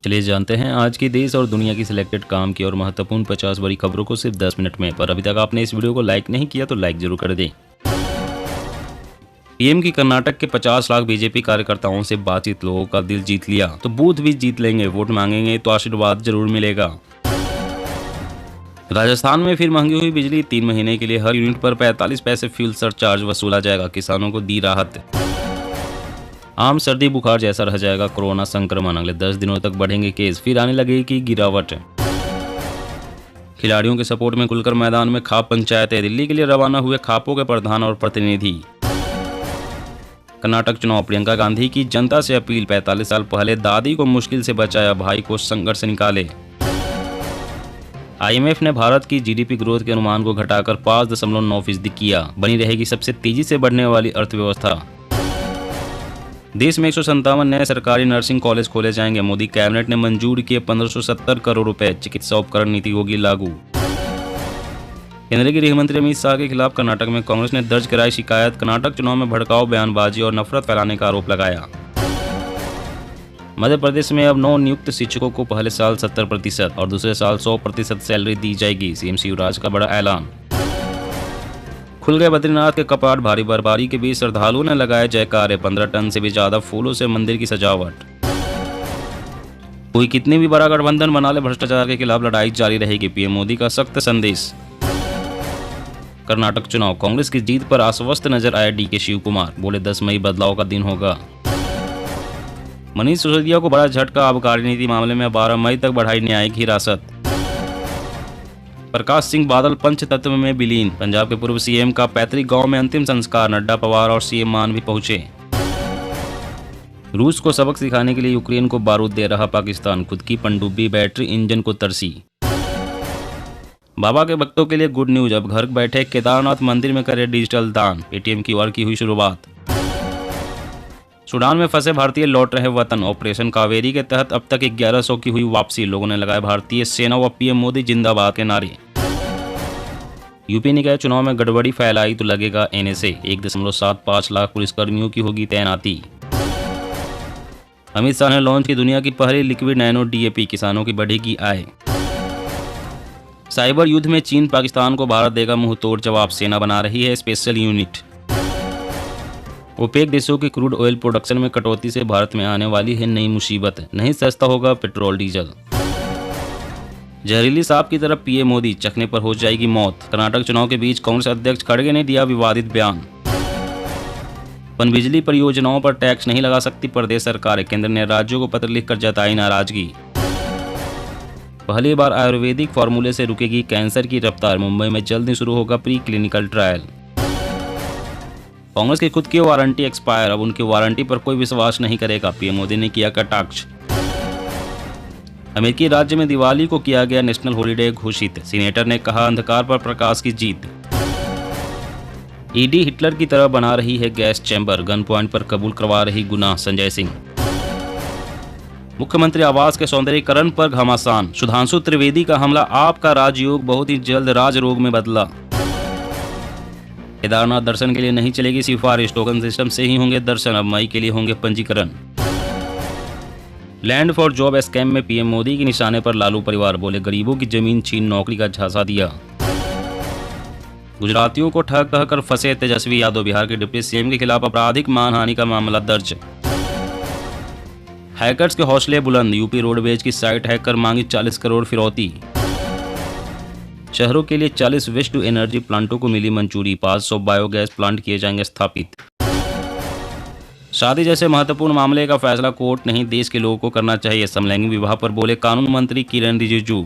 चलिए जानते हैं आज की देश और दुनिया की सिलेक्टेड काम की और महत्वपूर्ण 50 बड़ी खबरों को सिर्फ 10 मिनट में। पर अभी तक आपने इस वीडियो को लाइक नहीं किया तो लाइक जरूर कर दें। पीएम की कर्नाटक के 50 लाख बीजेपी कार्यकर्ताओं से बातचीत लोगों का दिल जीत लिया तो बूथ भी जीत लेंगे, वोट मांगेंगे तो आशीर्वाद जरूर मिलेगा। राजस्थान में फिर महंगी हुई बिजली, 3 महीने के लिए हर यूनिट पर 45 पैसे फ्यूल सरचार्ज वसूला जाएगा, किसानों को दी राहत। आम सर्दी बुखार जैसा रह जाएगा कोरोना संक्रमण, अगले 10 दिनों तक बढ़ेंगे केस, फिर आने लगेगी गिरावट। खिलाड़ियों के सपोर्ट में खुलकर मैदान में खाप पंचायतें, दिल्ली के लिए रवाना हुए खापों के प्रधान और प्रतिनिधि। कर्नाटक चुनाव, प्रियंका गांधी की जनता से अपील, 45 साल पहले दादी को मुश्किल से बचाया, भाई को संघर्ष से निकाले। आईएमएफ ने भारत की जीडीपी ग्रोथ के अनुमान को घटाकर 5.9% किया, बनी रहेगी सबसे तेजी से बढ़ने वाली अर्थव्यवस्था। देश में 157 नए सरकारी नर्सिंग कॉलेज खोले जाएंगे, मोदी कैबिनेट ने मंजूर किए 1570 करोड़ रुपए, चिकित्सा उपकरण नीति होगी लागू। केंद्रीय गृह मंत्री अमित शाह के खिलाफ कर्नाटक में कांग्रेस ने दर्ज कराई शिकायत, कर्नाटक चुनाव में भड़काऊ बयानबाजी और नफरत फैलाने का आरोप लगाया। मध्य प्रदेश में अब नव नियुक्त शिक्षकों को पहले साल 70% और दूसरे साल 100% सैलरी दी जाएगी, सीएम शिवराज का बड़ा ऐलान। खुल गए बद्रीनाथ के कपाट, भारी बर्फबारी के बीच श्रद्धालुओं ने लगाए जयकारे, 15 टन से भी ज्यादा फूलों से मंदिर की सजावट। कोई कितनी भी बड़ा गठबंधन बना ले, भ्रष्टाचार के खिलाफ लड़ाई जारी रहेगी, पीएम मोदी का सख्त संदेश। कर्नाटक चुनाव, कांग्रेस की जीत पर आश्वस्त नजर आए डीके शिव कुमार, बोले 10 मई बदलाव का दिन होगा। मनीष सिसोदिया को बड़ा झटका, आबकारी नीति मामले में 12 मई तक बढ़ाई न्यायिक हिरासत। प्रकाश सिंह बादल पंचतत्व में विलीन, पंजाब के पूर्व सीएम का पैतृक गांव में अंतिम संस्कार, नड्डा, पवार और सीएम मान भी पहुंचे। रूस को सबक सिखाने के लिए यूक्रेन को बारूद दे रहा पाकिस्तान, खुद की पनडुब्बी बैटरी इंजन को तरसी। बाबा के भक्तों के लिए गुड न्यूज, अब घर बैठे केदारनाथ मंदिर में करे डिजिटल दान, पेटीएम क्यूआर की हुई शुरुआत। सूडान में फंसे भारतीय लौट रहे वतन, ऑपरेशन कावेरी के तहत अब तक 1100 की हुई वापसी, लोगों ने लगाए भारतीय सेना व पीएम मोदी जिंदाबाद के नारे। यूपी निकाय चुनाव में गड़बड़ी फैलाई तो लगेगा एनएसए, 1.75 लाख पुलिसकर्मियों की होगी तैनाती। अमित शाह ने लॉन्च की दुनिया की पहली लिक्विड नैनो डीएपी, किसानों की बढ़ेगी आय। साइबर युद्ध में चीन पाकिस्तान को भारत देगा मुंह तोड़ जवाब, सेना बना रही है स्पेशल यूनिट। ओपेक देशों की क्रूड ऑयल प्रोडक्शन में कटौती से भारत में आने वाली है नई मुसीबत, नहीं सस्ता होगा पेट्रोल डीजल। जहरीली सांप की तरफ पीएम मोदी, चखने पर हो जाएगी मौत। कर्नाटक चुनाव के बीच कांग्रेस अध्यक्ष खड़गे ने दिया विवादित बयान। पनबिजली परियोजनाओं पर टैक्स नहीं लगा सकती प्रदेश सरकार, केंद्र ने राज्यों को पत्र लिखकर जताई नाराजगी। पहली बार आयुर्वेदिक फार्मूले से रुकेगी कैंसर की रफ्तार, मुंबई में जल्द ही शुरू होगा प्री क्लिनिकल ट्रायल। कांग्रेस की खुद की वारंटी एक्सपायर, अब उनकी वारंटी पर कोई विश्वास नहीं करेगा, पीएम मोदी ने किया कटाक्ष। अमेरिकी राज्य में दिवाली को किया गया नेशनल हॉलिडे घोषित, सीनेटर ने कहा अंधकार पर प्रकाश की जीत। ईडी हिटलर की तरह बना रही है गैस चैम्बर, गन पॉइंट पर कबूल करवा रही गुनाह, संजय सिंह। मुख्यमंत्री आवास के सौंदर्यीकरण पर घमासान, सुधांशु त्रिवेदी का हमला, आपका राजयोग बहुत ही जल्द राजरोग में बदला। केदारनाथ दर्शन के लिए नहीं चलेगी सिफारिश, टोकन सिस्टम से ही होंगे दर्शन, अब मई के लिए होंगे पंजीकरण। लैंड फॉर जॉब स्कैम में पीएम मोदी के निशाने पर लालू परिवार, बोले गरीबों की जमीन छीन नौकरी का झांसा दिया। गुजरातियों को ठग कहकर फंसे तेजस्वी यादव, बिहार के डिप्टी सीएम के खिलाफ आपराधिक मानहानि का मामला दर्ज। हैकर्स के हौसले बुलंद, यूपी रोडवेज की साइट हैक कर मांगी 40 करोड़ फिरौती। शहरों के लिए 40 वेस्ट टू एनर्जी प्लांटों को मिली मंजूरी, 500 बायोगैस प्लांट किए जाएंगे स्थापित। शादी जैसे महत्वपूर्ण मामले का फैसला कोर्ट नहीं देश के लोगों को करना चाहिए, समलैंगिक विवाह पर बोले कानून मंत्री किरण रिजिजू।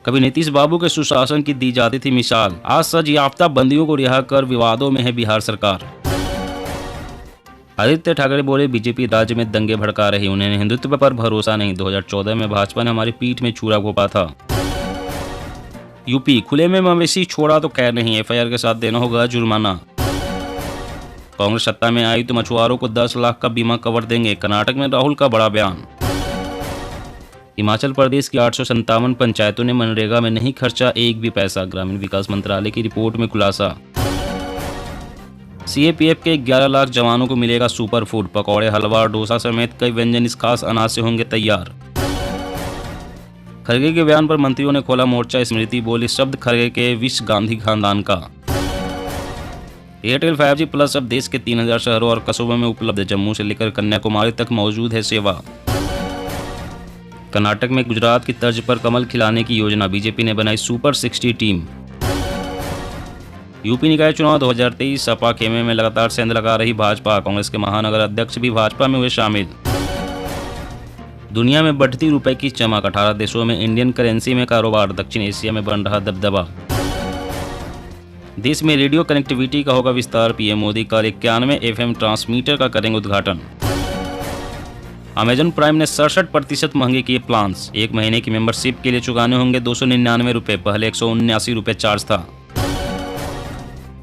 कभी नीतीश बाबू के सुशासन की दी जाती थी मिसाल, आज सज याफ्ता बंदियों को रिहा कर विवादों में है बिहार सरकार। आदित्य ठाकरे बोले बीजेपी राज्य में दंगे भड़का रही, उन्हें हिंदुत्व पर भरोसा नहीं, 2014 में भाजपा ने हमारी पीठ में छुरा घोंपा था। यूपी, खुले में मवेशी छोड़ा तो खैर नहीं, एफआईआर के साथ देना होगा जुर्माना। कांग्रेस सत्ता में आई तो मछुआरों को 10 लाख का बीमा कवर देंगे, कर्नाटक में राहुल का बड़ा बयान। हिमाचल प्रदेश की 857 पंचायतों ने मनरेगा में नहीं खर्चा एक भी पैसा, ग्रामीण विकास मंत्रालय की रिपोर्ट में खुलासा। सीएपीएफ के 11 लाख जवानों को मिलेगा सुपर फूड। पकौड़े, हलवा, डोसा समेत कई व्यंजन इस खास अनाज से होंगे तैयार। खड़गे के बयान पर मंत्रियों ने खोला मोर्चा। स्मृति बोली, शब्द खड़गे के विश गांधी खानदान का। एयरटेल 5G प्लस अब देश के 3000 शहरों और कस्बों में उपलब्ध। जम्मू से लेकर कन्याकुमारी तक मौजूद है सेवा। कर्नाटक में गुजरात की तर्ज पर कमल खिलाने की योजना। बीजेपी ने बनाई सुपर 60 टीम। यूपी निकाय चुनाव 2023 सपा खेमे में लगातार सेंध लगा रही भाजपा। कांग्रेस के महानगर अध्यक्ष भी भाजपा में हुए शामिल। दुनिया में बढ़ती रुपए की चमक। 18 देशों में इंडियन करेंसी में कारोबार। दक्षिण एशिया में बन रहा दबदबा। देश में रेडियो कनेक्टिविटी का होगा विस्तार। पीएम मोदी कल 91 FM ट्रांसमीटर का करेंगे उद्घाटन। अमेजन प्राइम ने 67% महंगे किए प्लान्स। एक महीने की मेंबरशिप के लिए चुकाने होंगे 299 रुपए, पहले 179 रुपए चार्ज था।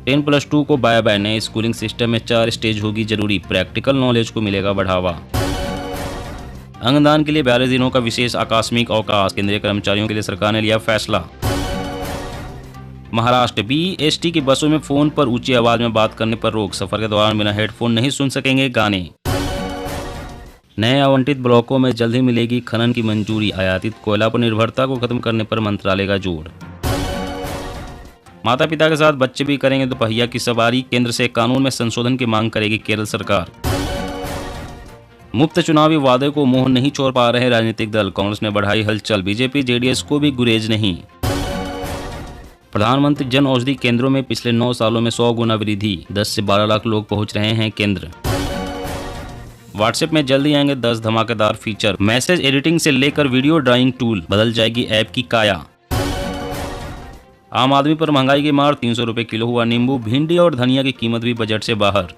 10+2 को बाय बाय। नए स्कूलिंग सिस्टम में 4 स्टेज होगी जरूरी। प्रैक्टिकल नॉलेज को मिलेगा बढ़ावा। अंगदान के लिए 42 दिनों का विशेष आकस्मिक अवकाश। केंद्रीय कर्मचारियों के लिए सरकार ने लिया फैसला। महाराष्ट्र BEST की बसों में फोन पर ऊंची आवाज में बात करने पर रोक। सफर के दौरान बिना हेडफोन नहीं सुन सकेंगे गाने। नए आवंटित ब्लॉकों में जल्द ही मिलेगी खनन की मंजूरी। आयातित कोयला पर निर्भरता को खत्म करने पर मंत्रालय का जोर। माता पिता के साथ बच्चे भी करेंगे दोपहिया की सवारी। केंद्र से कानून में संशोधन की मांग करेगी केरल सरकार। मुफ्त चुनावी वादे को मुंह नहीं छोड़ पा रहे राजनीतिक दल। कांग्रेस ने बढ़ाई हलचल। बीजेपी जेडीएस को भी गुरेज नहीं। प्रधानमंत्री जन औषधि केंद्रों में पिछले 9 सालों में 100 गुना वृद्धि। 10 से 12 लाख लोग पहुंच रहे हैं केंद्र। व्हाट्सएप में जल्दी आएंगे 10 धमाकेदार फीचर। मैसेज एडिटिंग से लेकर वीडियो ड्राइंग टूल, बदल जाएगी ऐप की काया। आम आदमी पर महंगाई की मार। 300 रुपए किलो हुआ नींबू। भिंडी और धनिया की कीमत भी बजट से बाहर।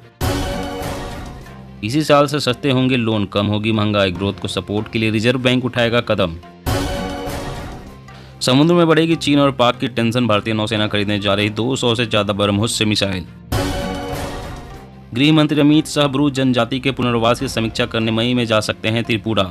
इसी साल से सस्ते होंगे लोन, कम होगी महंगाई। ग्रोथ को सपोर्ट के लिए रिजर्व बैंक उठाएगा कदम। समुद्र में बढ़ेगी चीन और पाक की टेंशन। भारतीय नौसेना खरीदने जा रही 200 से ज्यादा ब्रह्मोस से मिसाइल। गृह मंत्री अमित शाह ब्रू जनजाति के पुनर्वास की समीक्षा करने मई में जा सकते हैं त्रिपुरा।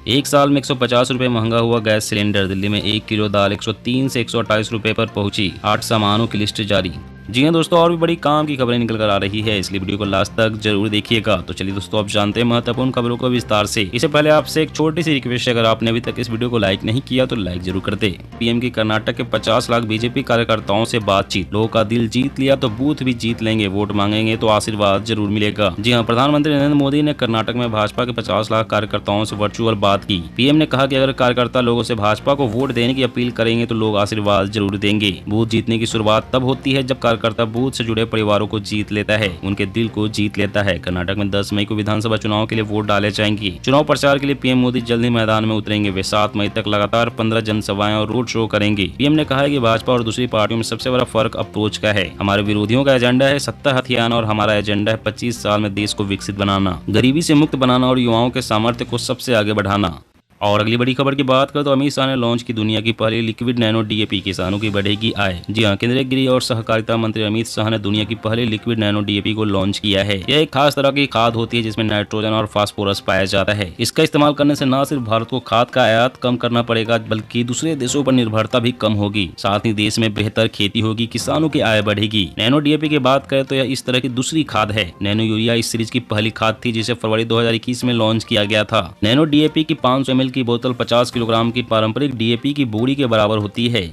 एक साल में 150 रुपए महंगा हुआ गैस सिलेंडर। दिल्ली में 1 किलो दाल 103 से 128 रुपए पर पहुंची। 8 सामानों की लिस्ट जारी। जी हां दोस्तों, और भी बड़ी काम की खबरें निकल कर आ रही है, इसलिए वीडियो को लास्ट तक जरूर देखिएगा। तो चलिए दोस्तों, आप जानते हैं महत्वपूर्ण खबरों को विस्तार से। इससे पहले आपसे एक छोटी सी रिक्वेस्ट है, अगर आपने अभी तक इस वीडियो को लाइक नहीं किया तो लाइक जरूर कर दे। पीएम की कर्नाटक के 50 लाख बीजेपी कार्यकर्ताओं से बातचीत। लोगों का दिल जीत लिया तो बूथ भी जीत लेंगे। वोट मांगेंगे तो आशीर्वाद जरूर मिलेगा। जी हाँ, प्रधानमंत्री नरेंद्र मोदी ने कर्नाटक में भाजपा के 50 लाख कार्यकर्ताओं से वर्चुअल बात की। पीएम ने कहा कि अगर कार्यकर्ता लोगों से भाजपा को वोट देने की अपील करेंगे तो लोग आशीर्वाद जरूर देंगे। बूथ जीतने की शुरुआत तब होती है जब कार्यकर्ता बूथ से जुड़े परिवारों को जीत लेता है, उनके दिल को जीत लेता है। कर्नाटक में 10 मई को विधानसभा चुनाव के लिए वोट डाले जाएंगे। चुनाव प्रचार के लिए पीएम मोदी जल्द ही मैदान में उतरेंगे। वे 7 मई तक लगातार 15 जनसभाएं और रोड शो करेंगे। पीएम ने कहा है कि भाजपा और दूसरी पार्टियों में सबसे बड़ा फर्क अप्रोच का है। हमारे विरोधियों का एजेंडा है सत्ता हथियाना और हमारा एजेंडा है 25 साल में देश को विकसित बनाना, गरीबी से मुक्त बनाना और युवाओं के सामर्थ्य को सबसे आगे बढ़ाना। और अगली बड़ी खबर की बात करें तो अमित शाह ने लॉन्च की दुनिया की पहली लिक्विड नैनो डीएपी। किसानों की बढ़ेगी आय। जी हां, केंद्रीय गृह और सहकारिता मंत्री अमित शाह ने दुनिया की पहली लिक्विड नैनो डीएपी को लॉन्च किया है। यह एक खास तरह की खाद होती है जिसमें नाइट्रोजन और फास्फोरस पाया जाता है। इसका इस्तेमाल करने से न सिर्फ भारत को खाद का आयात कम करना पड़ेगा, बल्कि दूसरे देशों पर निर्भरता भी कम होगी। साथ ही देश में बेहतर खेती होगी, किसानों की आय बढ़ेगी। नैनो डीएपी की बात करें तो यह इस तरह की दूसरी खाद है। नैनो यूरिया इस सीरीज की पहली खाद थी जिसे फरवरी 2021 में लॉन्च किया गया था। नैनो डीएपी की 500 ml की बोतल 50 किलोग्राम की पारंपरिक डीएपी की बोरी के बराबर होती है।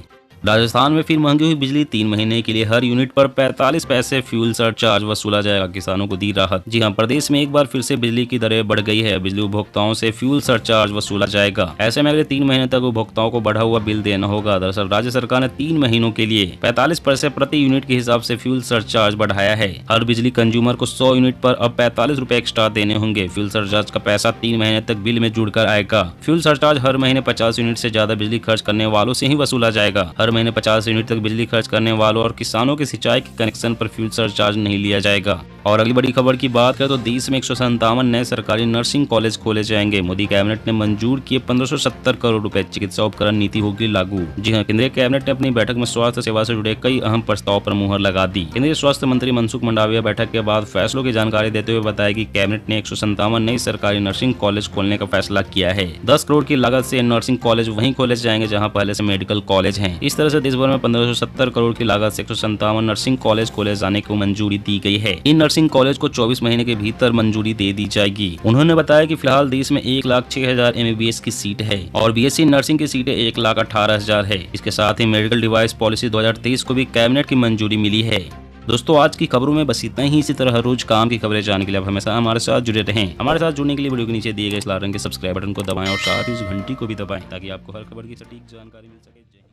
राजस्थान में फिर महंगी हुई बिजली। 3 महीने के लिए हर यूनिट पर 45 पैसे फ्यूल सरचार्ज वसूला जाएगा। किसानों को दी राहत। जी हां, प्रदेश में एक बार फिर से बिजली की दरें बढ़ गई है। बिजली उपभोक्ताओं से फ्यूल सरचार्ज वसूला जाएगा। ऐसे में अगले 3 महीने तक उपभोक्ताओं को बढ़ा हुआ बिल देना होगा। दरअसल राज्य सरकार ने 3 महीनों के लिए 45 पैसे प्रति यूनिट के हिसाब से फ्यूल सरचार्ज बढ़ाया है। हर बिजली कंज्यूमर को 100 यूनिट पर अब 45 रुपए एक्स्ट्रा देने होंगे। फ्यूल सरचार्ज का पैसा 3 महीने तक बिल में जुड़कर आएगा। फ्यूल सरचार्ज हर महीने 50 यूनिट से ज्यादा बिजली खर्च करने वालों से ही वसूला जाएगा। हर महीने 50 यूनिट तक बिजली खर्च करने वालों और किसानों के सिंचाई के कनेक्शन पर फ्यूल सरचार्ज नहीं लिया जाएगा। और अगली बड़ी खबर की बात करें तो देश में 157 नए सरकारी नर्सिंग कॉलेज खोले जाएंगे। मोदी कैबिनेट ने मंजूर किए 1570 करोड़ रुपए। चिकित्सा उपकरण नीति होगी लागू। जी हां, केंद्रीय कैबिनेट ने अपनी बैठक में स्वास्थ्य सेवा से जुड़े कई अहम प्रस्ताव पर मुहर लगा दी। केंद्रीय स्वास्थ्य मंत्री मनसुख मंडाविया बैठक के बाद फैसलों की जानकारी देते हुए बताया कि कैबिनेट ने 157 नई सरकारी नर्सिंग कॉलेज खोलने का फैसला किया है। 10 करोड़ की लागत से नर्सिंग कॉलेज वहीं खोले जाएंगे जहाँ पहले से मेडिकल कॉलेज है। इस तरह से देश भर में 1570 करोड़ की लागत से 157 नर्सिंग कॉलेज खोले जाने को मंजूरी दी गई है। इन नर्सिंग कॉलेज को 24 महीने के भीतर मंजूरी दे दी जाएगी। उन्होंने बताया कि फिलहाल देश में 1,06,000 MBBS की सीट है और BSc नर्सिंग की सीटें 1,18,000 है। इसके साथ ही मेडिकल डिवाइस पॉलिसी 2023 को भी कैबिनेट की मंजूरी मिली है। दोस्तों, आज की खबरों में बस इतना ही। इसी तरह हर रोज काम की खबरें जानने के लिए आप हमेशा हमारे साथ जुड़े रहें। हमारे साथ जुड़ने के लिए वीडियो के नीचे दिए गए इस लाल रंग के सब्सक्राइब बटन को दबाएं और साथ ही इस घंटी को भी दबाएं ताकि आपको हर खबर की सटीक जानकारी मिल सके।